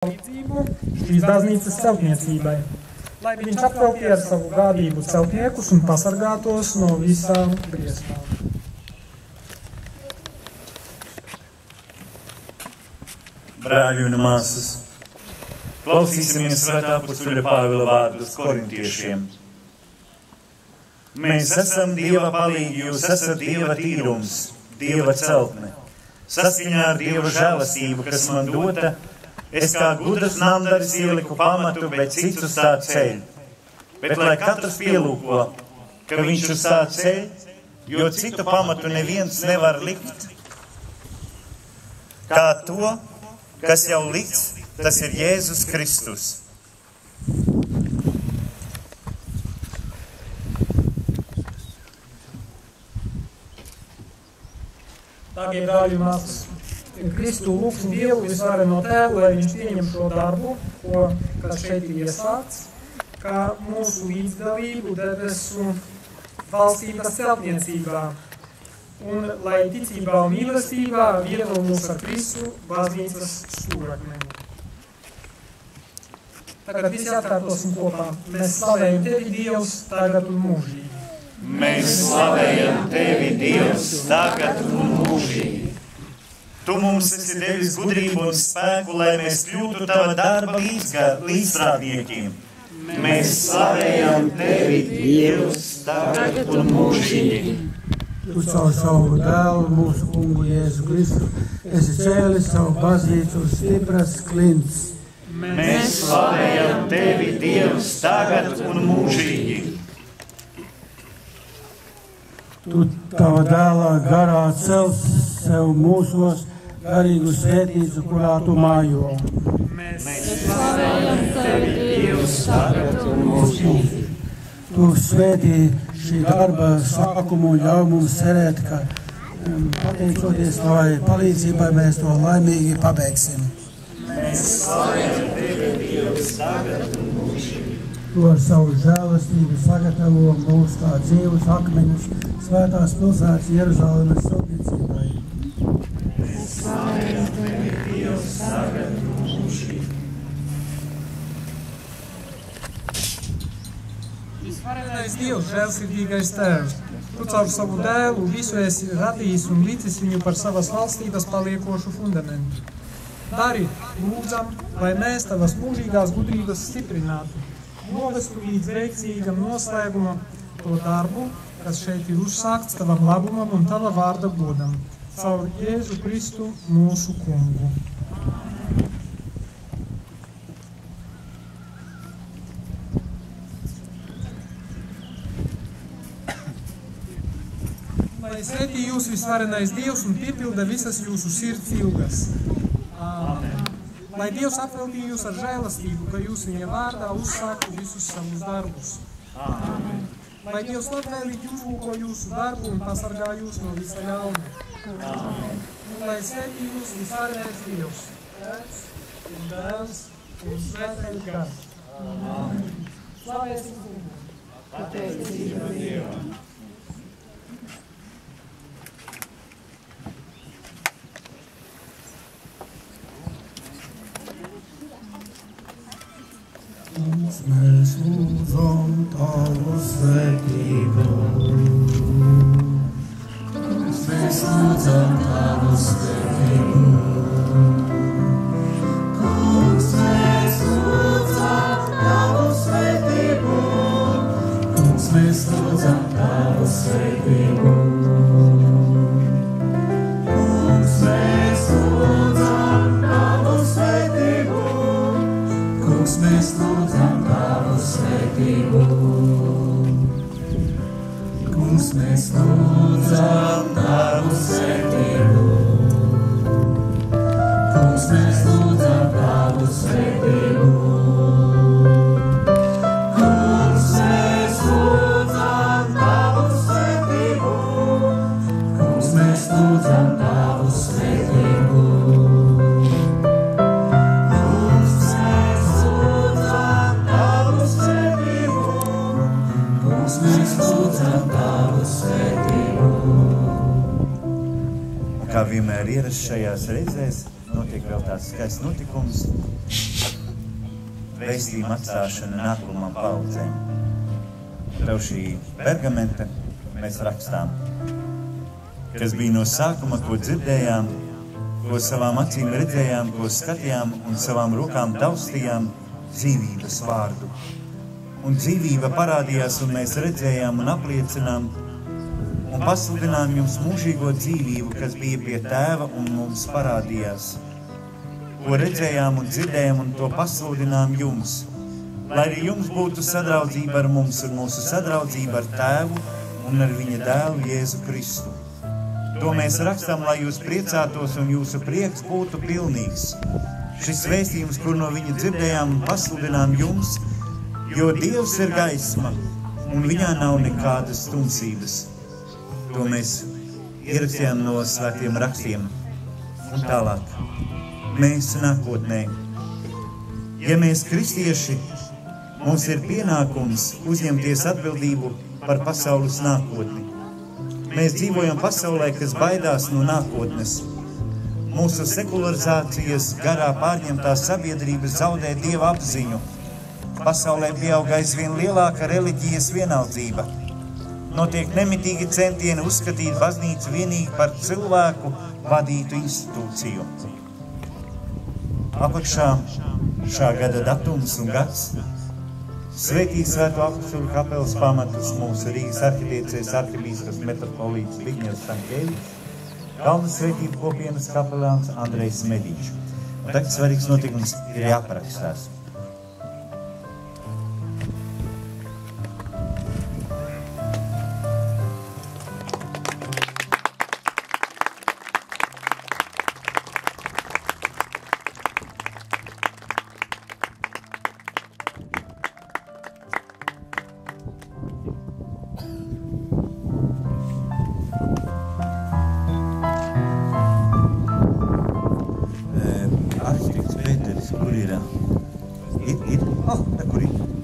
palīdzību šīs baznīcas celtniecībai, lai viņš apveltītu ar savu gādību celtniekus un pasargātos no visām briesmām. Brāļi un māsas, klausīsimies svētā apustuļa Pāvila vārdus korintiešiem. Mēs esam Dieva palīgi, jūs esat Dieva tīrums, Dieva celtne. Saskaņā ar Dieva žēlastību, kas man dota, es kā gudrs namdaris ieliku pamatu, bet cits uz tā ceļ. Bet lai katrs pielūko, ka viņš uz tā ceļ, jo citu pamatu neviens nevar likt, kā to, kas jau likts, tas ir Jēzus Kristus. Dārgie brāļi un māsas, Kristu lūgsim Dievu visvareno Tēvu, lai viņš pieņem šo darbu, kas šeit ir iesākts, kā mūsu līdzdalību debesu valstības celtniecībā, un lai ticībā un mīlestībā vieno mūs ar Kristu baznīcas stūrakmeni. Tagad visi atkārtosim kopā. Mēs slavējam Tevi, Dievs, tagad un mūžīgi. Mēs slavējam Tevi, Dievs, tagad un mūžīgi. Tu mums esi devis gudrību un spēku, lai mēs kļūtu Tava darba līdzstrādniekiem. Mēs slavējam Tevi, Dievs, tagad un mūžīgi. Tu caur savu dēlu, mūsu kungu Jēzu Kristu, esi cēlis savu baznīcu uz stipras klints. Mēs slavējam Tevi, Dievs, tagad un mūžīgi. Tu Tava dēlā garā cels sev mūsos garīgu svētību, kurā Tu mājo. Mēs slavējam Tevi, Dievs, tagad un mūžīgi. Tu svētī šī darba sākumu un ļauj mums cerēt, ka pateicoties Tavai palīdzībai, mēs to laimīgi pabeigsim. Mēs slavējam Tevi, Dievs, tagad un mūžīgi. Tu ar savu žēlastību sagatavo mūs kā dzīvus akmeņus svētās pilsētas Jeruzalemes celtniecībai. Mēs slavējam Tevi, Dievs, tagad un mūžīgi. Visvarenais Dievs, žēlsirdīgais Tēvs, Tu caur savu dēlu visu esi radījis un licis viņu par savas valstības paliekošu fundamentu. Dari, lūdzam, lai mēs Tavas mūžīgās gudrības stiprinātu, novestu līdz veiksmīgam noslēgumam to darbu, kas šeit ir uzsākts Tavam labumam un Tava vārda godam, caur Jēzu Kristu mūsu kungu. Lai svētī jūs visvarenais Dievs un piepilda visas jūsu sirds ilgas. Āmen. Lai Dievs apveltī jūs ar žēlastību, ka jūs viņa vārdā uzsāktu visus savus darbus. Āmen. Lai Dievs labvēlīgi uzlūko jūsu darbu un pasargā jūs no visa ļauna. Āmen. Un lai svētī jūs visvarenais Dievs, Tēvs un Dēls un Svētais Gars. Āmen. Slavēsim kungu. Pateicība Dievam. Mēs lūdzam Tavu svētību. Mēs lūdzam Tavu svētību. Kungs, mēs lūdzam Tavu svētību. Kungs, mēs lūdzam Tavu svētību. Kungs, mēs lūdzam Tavu svētību. Kungs, mēs lūdzam Tavu svētību. Kungs, mēs lūdzam Tavu svētību. Kungs, mēs lūdzam Tavu svētību. Kungs, mēs lūdzam Tavu svētību. Kungs, mēs lūdzam Tavu svētību. Mēs lūdzam Tavu svētību. Kā vienmēr ierasts šajās reizēs, notiek vēl tāds skaists notikums, vēstījuma atstāšana nākamām paudzēm. Tev šī pergamente mēs rakstām, kas bija no sākuma, ko dzirdējām, ko savām acīm redzējām, ko skatījām un savām rokām taustījām dzīvības vārdu. Un dzīvība parādījās, un mēs redzējām un apliecinām un pasludinām jums mūžīgo dzīvību, kas bija pie Tēva un mums parādījās. Ko redzējām un dzirdējām un to pasludinām jums, lai arī jums būtu sadraudzība ar mums un mūsu sadraudzība ar Tēvu un ar viņa dēlu Jēzu Kristu. To mēs rakstām, lai jūs priecātos un jūsu prieks būtu pilnīgs. Šis vēstījums, kur no viņa dzirdējām un pasludinām jums, jo Dievs ir gaisma un viņā nav nekādas tumsības. To mēs ierakstījām no svētiem rakstiem un tālāk. Mēs nākotnē. Ja mēs kristieši, mums ir pienākums uzņemties atbildību par pasaules nākotni. Mēs dzīvojam pasaulē, kas baidās no nākotnes. Mūsu sekularizācijas garā pārņemtā sabiedrība zaudē Dieva apziņu. Pasaulē pieaug aizvien lielāka reliģijas vienaldzība. Notiek nemitīgi centieni uzskatīt baznīcu vienīgi par cilvēku vadītu institūciju. Apakšā šā gada datums un gads svētī Svēto apostoļu kapelas pamatus mūsu Rīgas arhidiecēs arhibīskaps metropolīts Zbigņevs Staņkēvičs, Kalnas svētību kopienas kapelāns Andrejs Mediņš. Un tagad svarīgs notikums ir jāparakstās. Kur ir? Kur ir?